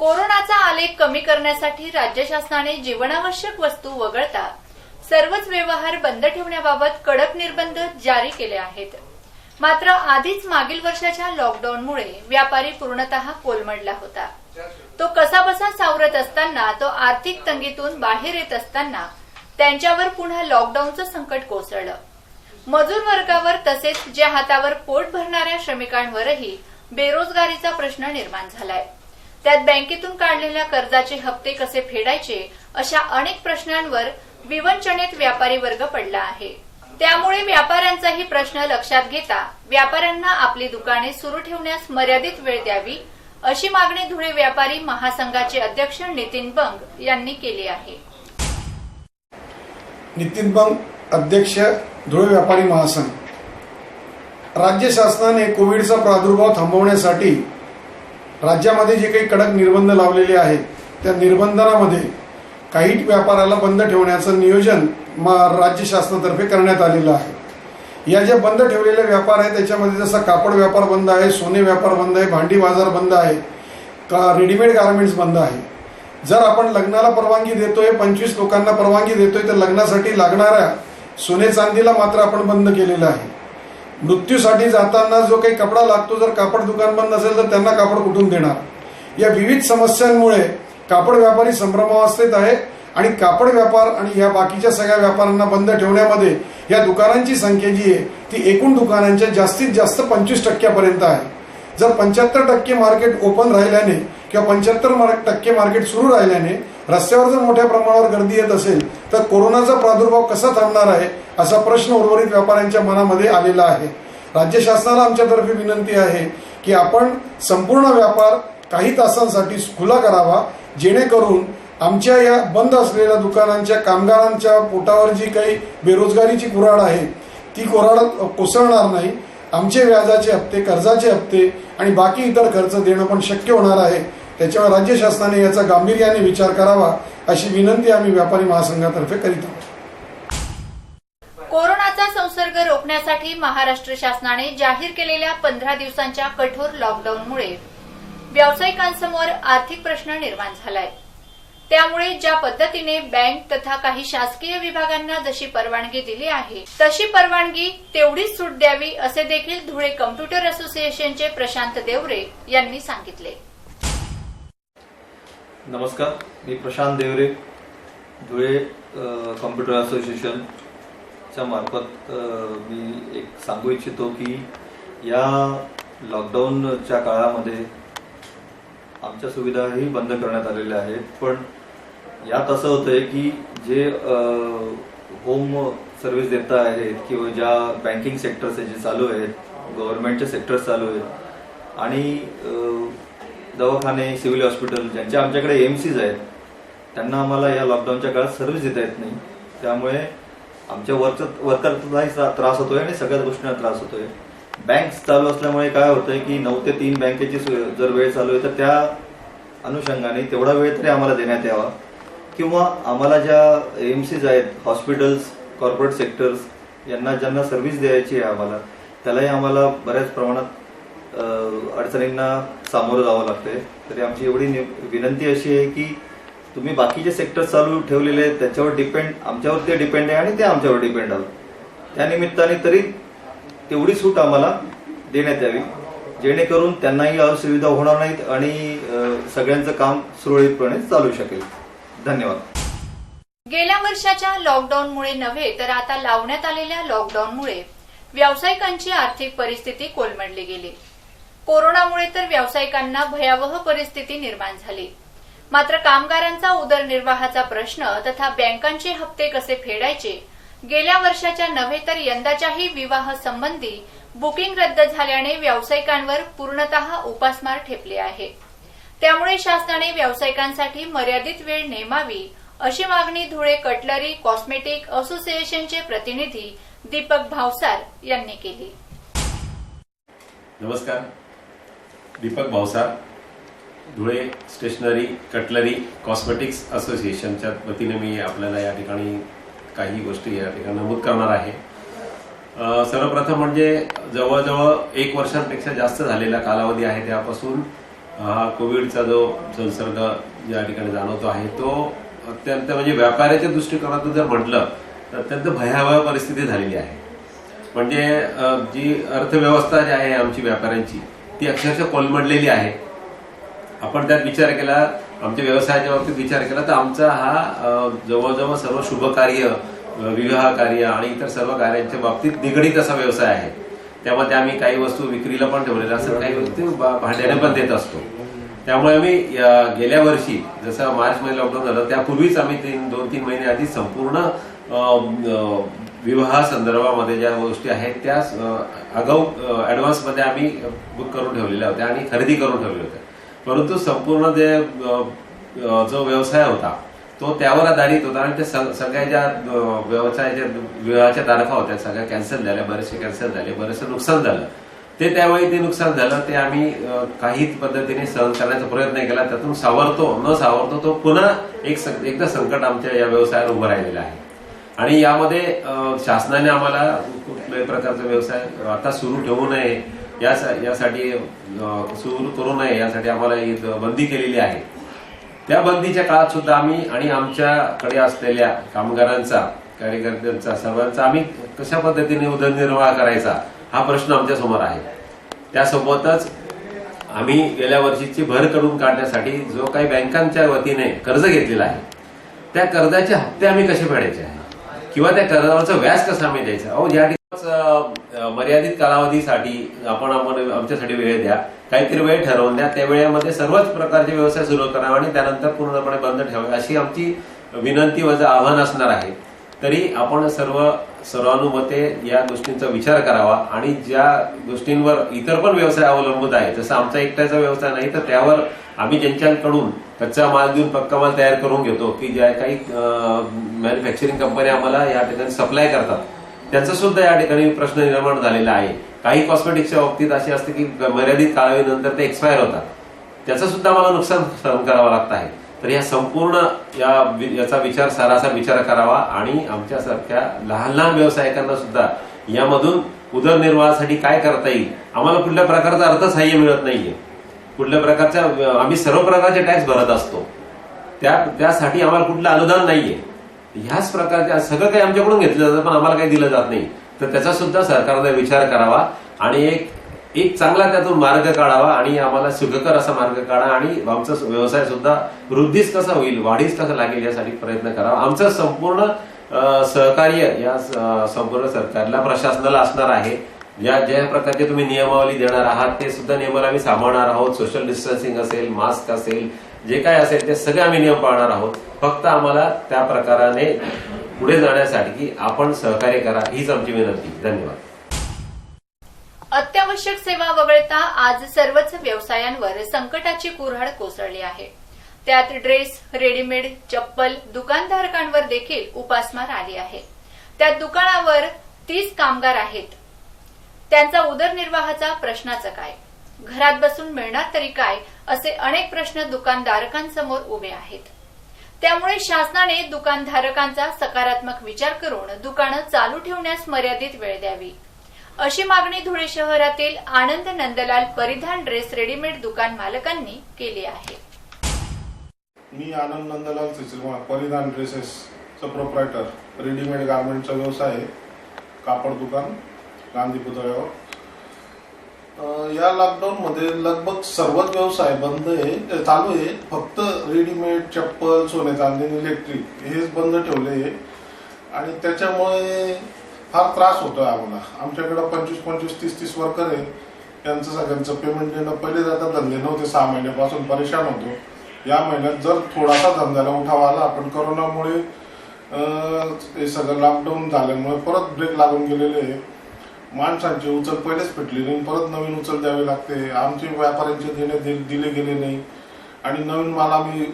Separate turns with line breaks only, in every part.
कोरोनाचा आलेख कमी करण्यासाठी राज्य शासनाने जीवनावश्यक वस्तू वगळता सर्वच व्यवहार बंद ठेवण्याबाबत कडक निर्बंध जारी केले आहेत. मात्र आधीच मागील वर्षाच्या लॉकडाऊनमुळे व्यापारी पूर्णतः कोलमडला होता. तो कसाबसा सावरत असताना, तो आर्थिक तंगीतून बाहेर येत असताना त्यांच्यावर पुन्हा लॉकडाऊनचं संकट कोसळलं. मजूर वर्गावर तसेच ज्या हातावर पोट भरणाऱ्या श्रमिकांवरही बेरोजगारीचा प्रश्न निर्माण झालाय. त्यात बँकेतून काढलेल्या कर्जाचे हप्ते कसे फेडायचे अशा अनेक प्रश्नांवर विवंचनेत व्यापारी वर्ग पडला आहे. त्यामुळे व्यापाऱ्यांचाही प्रश्न लक्षात घेता व्यापाऱ्यांना आपली दुकाने सुरू ठेवण्यास मर्यादित वेळ द्यावी अशी मागणी धुळे व्यापारी महासंघाचे अध्यक्ष नितीन बंग यांनी केली आहे.
नितीन बंग, अध्यक्ष, धुळे व्यापारी महासंघ. राज्य शासनाने कोविडचा प्रादुर्भाव थांबवण्यासाठी राज्यामध्ये जे काही कडक निर्बंध लावलेले आहेत त्या निर्बंधांमध्ये काही व्यापाराला बंद ठेवण्याचं नियोजन राज्य शासनातर्फे करण्यात आलेलं आहे. या ज्या बंद ठेवलेले व्यापार आहेत त्याच्यामध्ये जसा कापड व्यापार बंद आहे, सोने व्यापार बंद आहे, भांडी बाजार बंद आहे, रेडीमेड गार्मेंट्स बंद आहे. जर आपण लग्नाला परवानगी देतोय, 25 लोकांना परवानगी देतोय, तर लग्नासाठी लागणाऱ्या सोने चांदीला मात्र आपण बंद केलेलं आहे. मृत्यूसाठी जाताना जो काही कपडा लागतो, जर कापड दुकान बंद असेल तर त्यांना कापड कुठून देणार? या विविध समस्यांमुळे कापड व्यापारी संभ्रमावस्थेत आहे आणि कापड व्यापार आणि या बाकीच्या सगळ्या व्यापाऱ्यांना बंद ठेवण्यामध्ये या दुकानांची संख्या जी आहे ती एकूण दुकानांच्या जास्तीत जास्त 25% आहे. जर 75% मार्केट ओपन राहिल्याने किंवा 75% मार्केट सुरू राहिल्याने रस्त्यावर जर मोठ्या प्रमाणावर गर्दी येत असेल तर कोरोनाचा प्रादुर्भाव कसा थांबणार आहे असा प्रश्न उर्वरित व्यापाऱ्यांच्या मनामध्ये आलेला आहे. राज्य शासनाला आमच्यातर्फे विनंती आहे की आपण संपूर्ण व्यापार काही तासांसाठी खुला करावा, जेणेकरून आमच्या या बंद असलेल्या दुकानांच्या कामगारांच्या पोटावर जी काही बेरोजगारीची कुऱ्हाड आहे ती कुऱ्हाड कोसळणार नाही. आमचे व्याजाचे हप्ते, कर्जाचे हप्ते आणि बाकी इतर खर्च देणं पण शक्य होणार आहे. त्याच्यावर राज्य शासनाने याचा गांभीर्याने विचार करावा अशी विनंती आम्ही व्यापारी महासंघातर्फे करीत आहोत.
कोरोनाचा संसर्ग रोखण्यासाठी महाराष्ट्र शासनाने जाहीर केलेल्या 15 दिवसांच्या कठोर लॉकडाऊनमुळे व्यावसायिकांसमोर आर्थिक प्रश्न निर्माण झालाय. त्यामुळे ज्या पद्धतीने बँक तथा काही शासकीय विभागांना जशी परवानगी दिली आहे तशी परवानगी तेवढीच सूट द्यावी असे देखील धुळे कम्प्युटर असोसिएशनचे प्रशांत देवरे यांनी सांगितले.
नमस्कार, मी प्रशांत देवरे, धुळे कम्प्युटर असोसिएशनच्या मार्फत मी एक सांगू इच्छितो की या लॉकडाऊनच्या काळामध्ये आमच्या सुविधाही बंद करण्यात आलेल्या आहेत. पण यात असं होतंय की जे होम सर्व्हिस देता आहेत किंवा ज्या बँकिंग सेक्टर्स जे चालू आहेत, गव्हर्नमेंटचे सेक्टर्स चालू आहेत आणि दवाखाने, सिव्हिल हॉस्पिटल ज्यांच्या आमच्याकडे एएमसीज आहेत त्यांना आम्हाला या लॉकडाऊनच्या काळात सर्व्हिस देता येत नाही. त्यामुळे आमच्या वर्करचाही त्रास होतोय आणि सगळ्याच गोष्टींना त्रास होतोय. बँक्स चालू असल्यामुळे काय होतंय की 9 ते 3 बँकेची जर वेळ चालू आहे तर त्या अनुषंगाने तेवढा वेळ तरी आम्हाला देण्यात यावा किंवा आम्हाला ज्या एएमसीज आहेत, हॉस्पिटल्स, कॉर्पोरेट सेक्टर्स यांना ज्यांना सर्व्हिस द्यायची आहे आम्हाला त्यालाही आम्हाला बऱ्याच प्रमाणात अडचणींना सामोरं जावं लागतंय. तरी आमची एवढी विनंती अशी आहे की तुम्ही बाकीचे सेक्टर चालू ठेवलेले आहेत त्याच्यावर डिपेंड, आमच्यावर ते डिपेंड आहे आणि ते आमच्यावर डिपेंड आहोत. त्या निमित्ताने तरी तेवढी सूट आम्हाला देण्यात यावी जेणेकरून त्यांनाही असुविधा होणार नाहीत आणि सगळ्यांचं काम सुरळीतपणे चालू शकेल. धन्यवाद.
गेल्या वर्षाच्या लॉकडाऊनमुळे नव्हे तर आता लावण्यात आलेल्या लॉकडाऊनमुळे व्यावसायिकांची आर्थिक परिस्थिती कोलमडली गेली. कोरोनामुळे तर व्यावसायिकांना भयावह परिस्थिती निर्माण झाली. मात्र कामगारांचा उदरनिर्वाहाचा प्रश्न तथा बँकांचे हप्ते कसे फेडायचे, गेल्या वर्षाच्या नव्हे तर यंदाच्याही विवाह संबंधी बुकिंग रद्द झाल्याने व्यावसायिकांवर पूर्णतः उपासमार ठेपले आहे. त्यामुळे शासनाने व्यावसायिकांसाठी मर्यादित वेळ नेमावी अशी मागणी धुळे कटलरी कॉस्मेटिक असोसिएशनचे प्रतिनिधी दीपक भावसार यांनी केली.
नमस्कार, Deepak Bhavsar, Dhule stationery cutlery cosmetics असोसिएशनच्या वतीने मी आपल्याला या ठिकाणी काही गोष्टी या ठिकाणी नमूद करणार आहे. सर्वप्रथम म्हणजे जवळजवळ 1 वर्षांपेक्षा जास्त झालेला कालावधी आहे त्यापासून हा कोविडचा जो संसर्ग या ठिकाणी जाणवतो आहे तो अत्यंत म्हणजे व्यापाऱ्याच्या दृष्टिकोनातून जर म्हटलं तर अत्यंत भयावह परिस्थिती झालेली आहे. म्हणजे जी अर्थव्यवस्था जी आहे आमची व्यापाऱ्यांची ती अक्षरशः कोलमडलेली आहे. आपण त्यात विचार केला, आमच्या व्यवसायाच्या बाबतीत विचार केला तर आमचा हा जवळजवळ सर्व शुभ कार्य, विवाह कार्य आणि इतर सर्व कार्यांच्या बाबतीत निगडीत असा व्यवसाय आहे. त्यामध्ये आम्ही काही वस्तू विक्रीला पण ठेवलेल्या असतात, काही वस्तू भाड्याने पण देत असतो. त्यामुळे आम्ही गेल्या वर्षी जसं मार्च मध्ये लॉकडाऊन झालं त्यापूर्वीच आम्ही 2-3 महिने आधी संपूर्ण विवाह संदर्भामध्ये ज्या गोष्टी आहेत त्या आगाऊ ऍडव्हान्समध्ये आम्ही बुक करून ठेवलेल्या होत्या आणि खरेदी करून ठेवलेल्या होत्या. परंतु संपूर्ण जो व्यवसाय होता तो त्यावर आधारित होता आणि त्या सगळ्या ज्या व्यवसायाच्या विवाहाच्या तारखा होत्या सगळ्या कॅन्सल झाल्या, बरेचसे कॅन्सल झाले, बरेचसे नुकसान झालं. ते त्यावेळी ते नुकसान झालं ते आम्ही काही पद्धतीने सहन करण्याचा प्रयत्न केला. त्यातून सावरतो तो पुन्हा एकदा संकट आमच्या या व्यवसायाला उभं राहिलेलं आहे. आणि यामध्ये शासनाने आम्हाला कुठल्याही प्रकारचा व्यवसाय आता सुरू ठेवू नये यासाठी सुरू करू नये यासाठी आम्हाला बंदी केलेली आहे. त्या बंदीच्या काळात सुद्धा आम्ही आणि आमच्याकडे असलेल्या कामगारांचा, कार्यकर्त्यांचा, सर्वांचा आम्ही कशा पद्धतीने उदरनिर्वाह करायचा हा प्रश्न आमच्या समोर आहे. त्यासोबतच आम्ही गेल्या वर्षीची भर करून काढण्यासाठी जो काही बँकांच्या वतीने कर्ज घेतलेला आहे त्या कर्जाचे हप्ते आम्ही कसे फेडायचे आहे किंवा त्या कर्जावरचं व्याज कसं आम्ही द्यायचं. ज्या ठिकाणी मर्यादित कालावधीसाठी आपण आमच्यासाठी वेळ द्या, काहीतरी वेळ ठरवून द्या, त्या वेळेमध्ये सर्वच प्रकारचे व्यवसाय सुरू करावे आणि त्यानंतर पूर्णपणे बंद ठेवावे अशी आमची विनंती व आव्हान असणार आहे. तरी आपण सर्वानुमते या गोष्टींचा विचार करावा आणि ज्या गोष्टींवर इतर पण व्यवसाय अवलंबून आहे, जसं आमचा एकट्याचा व्यवसाय नाही तर त्यावर आम्ही ज्यांच्याकडून कच्चा माल देऊन पक्का माल तयार करून घेतो की ज्या काही मॅन्युफॅक्चरिंग कंपन्या आम्हाला या ठिकाणी सप्लाय करतात त्यांचा सुद्धा या ठिकाणी प्रश्न निर्माण झालेला आहे. काही कॉस्मेटिक्सच्या बाबतीत अशी असते की मर्यादित कालावधीनंतर ते एक्सपायर होतात, त्याचं सुद्धा आम्हाला नुकसान सहन करावं लागत आहे. तर या संपूर्ण याचा विचार सारासा विचार करावा आणि आमच्यासारख्या लहान व्यावसायिकांना सुद्धा यामधून उदरनिर्वाहासाठी काय करता येईल. आम्हाला कुठल्या प्रकारचं अर्थसहाय्य मिळत नाहीये, कुठल्या प्रकारच्या आम्ही सर्व प्रकारचे टॅक्स भरत असतो, त्यासाठी आम्हाला कुठलं अनुदान नाहीये. ह्याच प्रकारच्या सगळं काही आमच्याकडून घेतलं जातं पण आम्हाला काही दिलं जात नाही. तर त्याचा सुद्धा सरकारने विचार करावा आणि एक चांगला त्यातून मार्ग काढावा आणि आम्हाला सुखकर असा मार्ग काढा आणि आमचा व्यवसाय सुद्धा वृद्धीच कसा होईल, वाढीच कसं लागेल यासाठी प्रयत्न करावा. आमचं संपूर्ण सहकार्य या संपूर्ण सरकारला, प्रशासनाला असणार आहे. ज्या प्रकारचे तुम्ही नियमावली देणार आहात ते सुद्धा नियमाला आम्ही सांभाळणार आहोत. सोशल डिस्टन्सिंग असेल, मास्क असेल, जे काय असेल ते सगळे आम्ही नियम पाळणार आहोत. फक्त आम्हाला त्या प्रकाराने पुढे जाण्यासाठी आपण सहकार्य करा हीच आमची विनंती. धन्यवाद.
अत्यावश्यक सेवा वगळता आज सर्वच व्यवसायांवर संकटाची कुऱ्हाड कोसळली आहे. त्यात ड्रेस, रेडीमेड, चप्पल दुकानधारकांवर देखील उपासमार आली आहे. त्या दुकानावर 30 कामगार आहेत. त्यांचा उदरनिर्वाहाचा प्रश्नाचं काय, घरात बसून मिळणार तरी काय, असे अनेक प्रश्न दुकानधारकांसमोर उभे आहेत. त्यामुळे शासनाने दुकानधारकांचा सकारात्मक विचार करून दुकानं चालू ठेवण्यास मर्यादित वेळ द्यावी, अशी मागणी धुळे शहरातील आनंद नंदलाल परिधान ड्रेस रेडीमेड दुकान मालकांनी केली आहे.
मी आनंद नंदलाल सिसलमा, परिधान ड्रेसेसचा प्रोप्रायटर, रेडीमेड गार्मेंटचा व्यवसाय आहे, कापड दुकान, गांधी पुतळ्यावर. या लॉकडाऊन मध्ये लगभग सर्वच व्यवसाय बंद आहे, चालू आहे. फक्त रेडीमेड, चप्पल, सोने चांदी, इलेक्ट्रिक हेच बंद ठेवले आहे आणि त्याच्यामुळे फार त्रास होतोय आम्हाला. आमच्याकडे 25-25, 30-30 वर्कर आहे. त्यांचं सगळ्यांचं पेमेंट देणं, पहिले जाता धंदे नव्हते, 6 महिन्यापासून परेशान होतो. या महिन्यात जर थोडासा धंद्याला उठाव आला, पण कोरोनामुळे हे सगळं लॉकडाऊन झाल्यामुळे परत ब्रेक लागून गेलेले आहे. माणसांची उचल पहिलेच पेटली नाही, परत नवीन उचल द्यावी लागते. आमचे व्यापाऱ्यांचे देणे दिले गेले नाही आणि नवीन माल आम्ही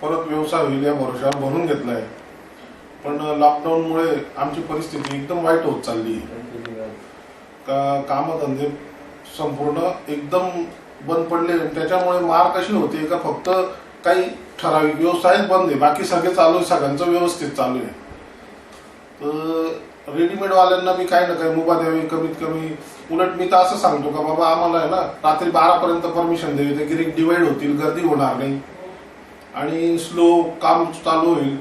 परत व्यवसाय होईल या भरोशावर भरून घेतलाय. पण लॉकडाऊनमुळे आमची परिस्थिती एकदम वाईट होत चालली. कामधंदे संपूर्ण एकदम बंद पडले. त्याच्यामुळे मार कशी होते का फक्त काही ठराविक व्यवसायच बंद आहे, बाकी सगळे चालू आहे, सगळ्यांचं व्यवस्थित चालू आहे. तर
रेडीमेड वाल्यांना मी काही ना काही मुभा द्यावी कमीत कमी. उलट मी तर असं सांगतो का बाबा आम्हाला आहे ना रात्री 12 पर्यंत परमिशन द्यावी, ते गिऱ्हाईक डिवाइड होतील, गर्दी होणार नाही आणि स्लो काम चालू होईल.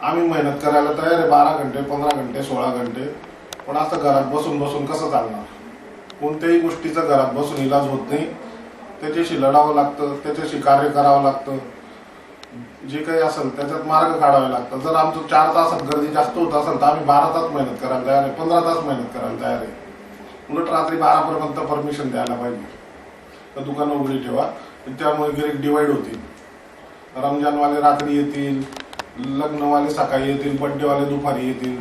आम्ही मेहनत करायला तयार आहे 12 घंटे 15 घंटे 16 घंटे. पण असं घरात बसून बसून कसं चालणार? कोणत्याही गोष्टीचा घरात बसून इलाज होत नाही. त्याच्याशी लढावं लागतं, त्याच्याशी कार्य करावं लागतं. जे काही असेल त्याच्यात मार्ग काढावे लागतात. जर आमचं 4 तासात गर्दी जास्त होत असेल तर आम्ही 12 तास मेहनत करायला तयार आहे, 15 तास मेहनत करायला तयार आहे. उलट रात्री 12 पर्यंत परमिशन द्यायला पाहिजे. तर दुकानं उघडी ठेवा, त्यामुळे गिऱ्हाईक डिवाइड होतील. रमजानवाले रात्री येतील, लग्नवाले सकाळी येतील, बड्डेवाले दुपारी येतील.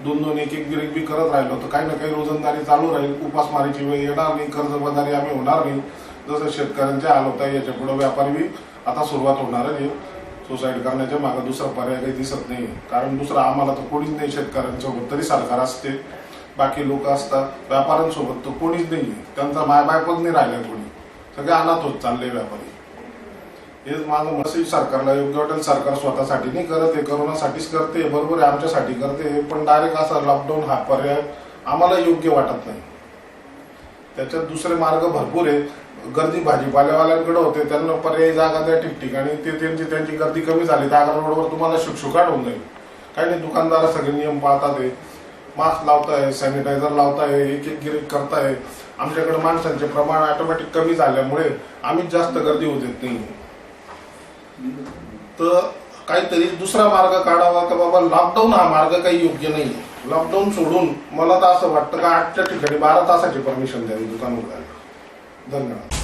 2-2 एक गिऱ्हाईक बी करत राहिलो तर काही ना काही रोजंदारी चालू राहील. उपासमारीची वेळ येणार नाही, कर्जबाजारी आम्ही होणार नाही. जसं शेतकऱ्यांचे हाल होत आहे याच्या पुढे व्यापारी बी आता सुरुवात होणार आहे. सुसाईड करण्याच्या मागे दुसरा पर्याय काही दिसत नाही. कारण दुसरा आम्हाला तर कोणीच नाही. शेतकऱ्यांसोबत तरी सरकार असते, बाकी लोक असतात. व्यापाऱ्यांसोबत तर कोणीच नाही. त्यांचा मायबायपच नाही राहिला कोणी. सगळे अनाथ होत चालले व्यापारी. हेच माझं मेसेज सरकारला योग्य वाटेल. सरकार स्वतःसाठी नाही करत, हे करोनासाठीच करते. बरोबर आहे, आमच्यासाठी करते. पण डायरेक्ट असा लॉकडाऊन हा पर्याय आम्हाला योग्य वाटत नाही. त्याच्यात दुसरे मार्ग भरपूर आहे. गर्दी भाजीपाल्यावाल्यांकडे होते, त्यांना पर्यायी जागा द्या ठिकठिकाणी. ते त्यांची गर्दी कमी झाली तर आग्रा रोडवर तुम्हाला शुकशुकाट होऊन जाईल. काही नाही, दुकानदार सगळे नियम पाळतात. मास्क लावताय, सॅनिटायझर लावताय, एक गिऱ्हाईक करताय. आमच्याकडे माणसांचे प्रमाण ऑटोमॅटिक कमी झाल्यामुळे आम्हीच जास्त गर्दी होत येत नाही. तर काहीतरी दुसरा मार्ग काढावा का बाबा. लॉकडाऊन हा मार्ग काही योग्य नाही. लॉकडाऊन सोडून मला तर असं वाटतं का 8च्या ठिकाणी 12 तासाची परमिशन द्यावी दुकान उघडायला. धन्यवाद.